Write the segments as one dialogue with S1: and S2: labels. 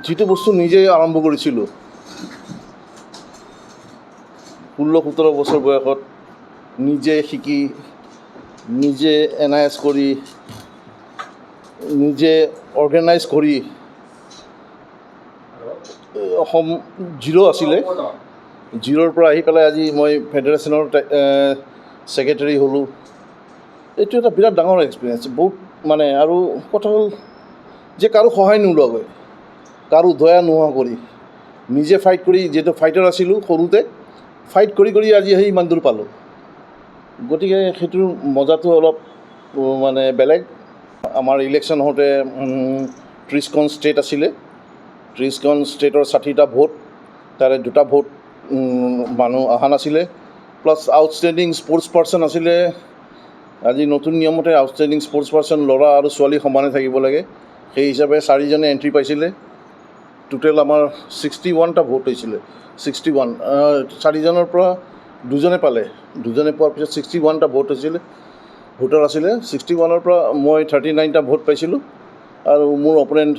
S1: যিটো বস্তু নিজে আৰম্ভ কৰিছিলোঁ 16-17 বছৰ বয়সত নিজে শিকি নিজে এনালাইজ কৰি নিজে অৰ্গেনাইজ কৰি অসম জিৰ' আছিলে, জিৰ'ৰ পৰা আহি পেলাই আজি মই ফেডাৰেশ্যনৰ ছেক্ৰেটাৰী হ'লোঁ। এইটো এটা বিৰাট ডাঙৰ এক্সপিৰিয়েঞ্চ বহুত মানে। আৰু কথা হ'ল যে কাৰো সহায় নোলোৱাকৈ, কাৰো দয়া নোহোৱা কৰি নিজে ফাইট কৰি, যিহেতু ফাইটাৰ আছিলোঁ সৰুতে, ফাইট কৰি কৰি আজি আহি ইমান দূৰ পালোঁ। গতিকে সেইটোৰ মজাটো অলপ মানে বেলেগ। আমাৰ ইলেকশ্যন হওঁতে 30খন ষ্টেট আছিলে, 30খন ষ্টেটৰ 60টা ভোট, তাৰে 2টা ভোট মানুহ অহা নাছিলে। প্লাছ আউটষ্টেণ্ডিং স্পৰ্টছ পাৰ্চন আছিলে। আজি নতুন নিয়মতে আউটষ্টেণ্ডিং স্পৰ্টছ পাৰ্চন ল'ৰা আৰু ছোৱালী সমানে থাকিব লাগে, সেই হিচাপে 4জনে এণ্ট্ৰি পাইছিলে। টোটেল আমাৰ 61টা ভোট হৈছিলে। 61 4জনৰ পৰা 2জনে পালে, 2জনে পোৱাৰ পিছত 61টা ভোট হৈছিলে, ভোটাৰ আছিলে। 61ৰ পৰা মই 39টা ভোট পাইছিলোঁ আৰু মোৰ অপোনেণ্ট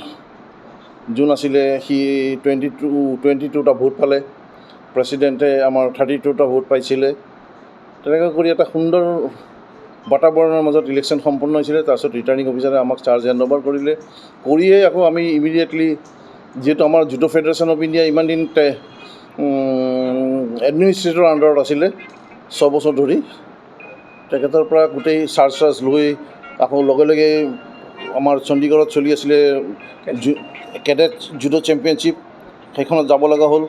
S1: যোন আছিলে সি 22টা ভোট পালে। প্ৰেছিডেণ্টে আমাৰ 32টা ভোট পাইছিলে। তেনেকৈ কৰি এটা সুন্দৰ বাতাবৰণৰ মাজত ইলেকশ্যন সম্পন্ন হৈছিলে। তাৰপিছত ৰিটাৰ্ণিং অফিচাৰে আমাক চাৰ্জ হেণ্ড অভাৰ কৰিলে। কৰিয়েই আকৌ আমি ইমিডিয়েটলি, যিহেতু আমাৰ জুডো ফেডাৰেশ্যন অফ ইণ্ডিয়া ইমান দিন এডমিনিষ্ট্ৰেটৰ আণ্ডাৰত আছিলে 6 বছৰ ধৰি, তেখেতৰ পৰা গোটেই চাৰ্জ লৈ আকৌ লগে লগে আমাৰ চণ্ডীগড়ত চলি আছিলে কেডেট জুডো চেম্পিয়নশ্বিপ, সেইখনত যাব লগা হ'ল।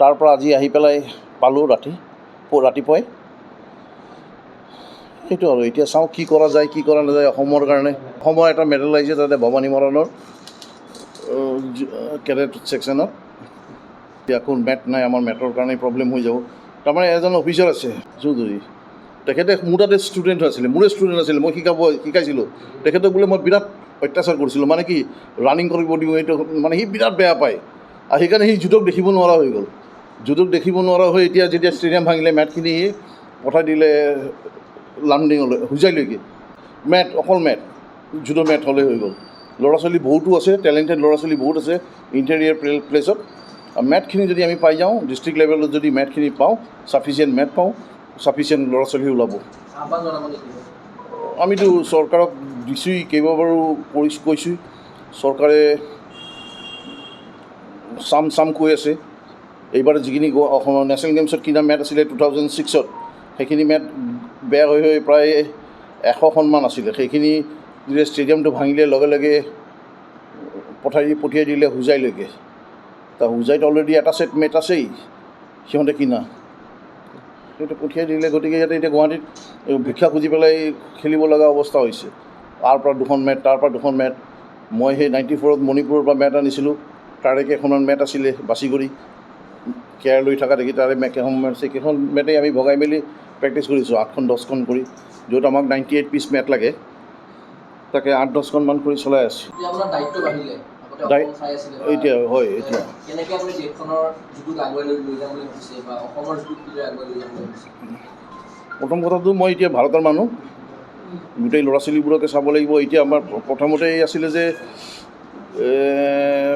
S1: তাৰ পৰা আজি আহি পেলাই পালোঁ ৰাতিপুৱাই। সেইটো আৰু এতিয়া চাওঁ কি কৰা যায় কি কৰা নাযায় অসমৰ কাৰণে। অসমৰ এটা মেডেল আহিছে তাতে ভৱানী মৰাণৰ কেডেট ছেকশ্যনত। এতিয়া আকৌ মেট নাই, আমাৰ মেটৰ কাৰণে প্ৰব্লেম হৈ যাব। তাৰমানে এজন অফিচাৰ আছে চৌধুৰী, তেখেতে মোৰ তাতে ষ্টুডেণ্ট আছিলে, মোৰে ষ্টুডেণ্ট আছিলে, মই শিকাইছিলোঁ। তেখেতক বোলে মই বিৰাট অত্যাচাৰ কৰিছিলোঁ, মানে কি ৰানিং কৰিব দিওঁ, এইটো মানে সি বিৰাট বেয়া পায়। আৰু সেইকাৰণে সি জুডোক দেখিব নোৱাৰা হৈ গ'ল। জুডোক দেখিব নোৱাৰা হৈ এতিয়া যেতিয়া ষ্টেডিয়াম ভাঙিলে, মেটখিনি পঠাই দিলে লামডিঙলৈ, হোজাইলৈকে। মেট, অকল মেট, জুডো মেট হ'লেই হৈ গ'ল। ল'ৰা ছোৱালী বহুতো আছে, টেলেণ্টেড ল'ৰা ছোৱালী বহুত আছে ইণ্টেৰিয়াৰ প্লেচত। মেটখিনি যদি আমি পাই যাওঁ, ডিষ্ট্ৰিক্ট লেভেলত যদি মেটখিনি পাওঁ, ছাফিচিয়েণ্ট মেট পাওঁ, ছাফিচিয়েণ্ট ল'ৰা ছোৱালী ওলাব। আমিতো চৰকাৰক দিছোঁৱেই, কেইবাবাৰো কৈছোঁ। চৰকাৰে চাম কৈ আছে। এইবাৰ যিখিনি অসমৰ নেশ্যনেল গেমছত কিনা মেট আছিলে 2006ত, সেইখিনি মেট বেয়া হৈ প্ৰায় 100খনমান আছিলে। সেইখিনি যেতিয়া ষ্টেডিয়ামটো ভাঙিলে লগে লগে পঠিয়াই দিলে হোজাইলৈকে। হোজাইত অলৰেডি এটা ছেট মেট আছেই সিহঁতে কিনা, সেইটো পঠিয়াই দিলে। গতিকে ইয়াতে এতিয়া গুৱাহাটীত ভিক্ষা খুজি পেলাই খেলিব লগা অৱস্থা হৈছে। তাৰ পৰা 2খন মেট, তাৰ পৰা 2খন মেট। মই সেই 94ত মণিপুৰৰ পৰা মেট আনিছিলোঁ, তাৰে কেইখনমান মেট আছিলে বাছি কৰি কেয়াৰ লৈ থকা দেখি, তাৰে কেইখন মেট আছে, কেইখন মেটেই আমি ভগাই মেলি প্ৰেক্টিছ কৰিছোঁ 8খন 10খন কৰি। য'ত আমাক 98 পিচ মেট লাগে, তাকে 8-10খনমান কৰি চলাই আছোঁ। এতিয়া হয়, এতিয়া প্ৰথম কথাটো মই এতিয়া ভাৰতৰ মানুহ, গোটেই ল'ৰা ছোৱালীবোৰকে চাব লাগিব। এতিয়া আমাৰ প্ৰথমতে আছিলে যে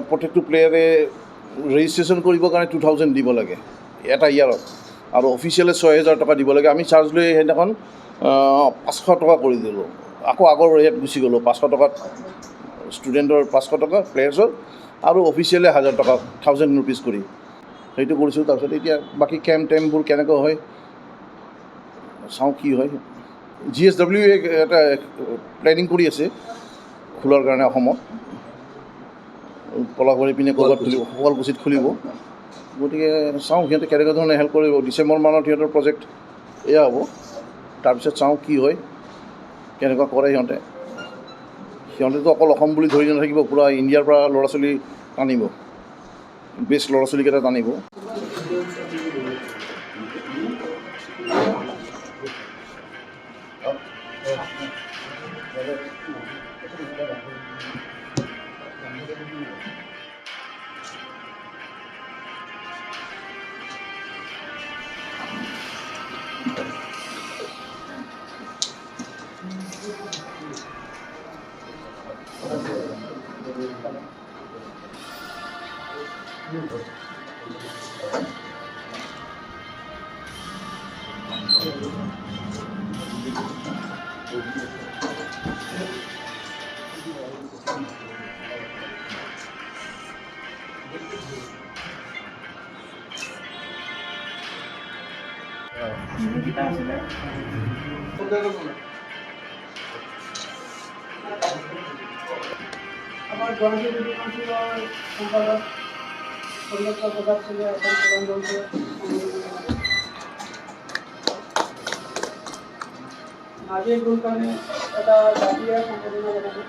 S1: প্ৰত্যেকটো প্লেয়াৰে ৰেজিষ্ট্ৰেশ্যন কৰিবৰ কাৰণে 2000 দিব লাগে এটা ইয়াৰত, আৰু অফিচিয়েলে 6000 টকা দিব লাগে। আমি চাৰ্জ লৈ সেইদিনাখন 500 টকা কৰি দিলোঁ। আকৌ আগৰ ৰেট গুচি গ'লোঁ, 500 টকাত ষ্টুডেণ্টৰ 500 টকা, প্লেয়াৰ্ছৰ, আৰু অফিচিয়েলে 1000 টকা, 1000 ৰুপিজ কৰি সেইটো কৰিছোঁ। তাৰপিছত এতিয়া বাকী কেম্পবোৰ কেনেকৈ হয় চাওঁ কি হয়। GSW এটা প্লেনিং কৰি আছে খোলাৰ কাৰণে অসমত, পলাশবাৰী পিনে ক'ৰবাত খুলিব, শুৱালকুছিত খুলিব। গতিকে চাওঁ সিহঁতে কেনেকুৱা ধৰণে হেল্প কৰিব। ডিচেম্বৰ মানত সিহঁতৰ প্ৰজেক্ট এয়া হ'ব। তাৰপিছত চাওঁ কি হয়, কেনেকুৱা কৰে সিহঁতেতো অকল অসম বুলি ধৰি নাথাকিব, পূৰা ইণ্ডিয়াৰ পৰা ল'ৰা ছোৱালী টানিব, বেষ্ট ল'ৰা ছোৱালীকেইটা টানিব।
S2: আমার জয়েন্টের দোকান ছিল সম্পাদক সন্ধ্যা প্রকাশ ছিল, এখন প্রধান বলছে নাজির গুলকানে একটা জাতীয় সম্পাদনা বানানো।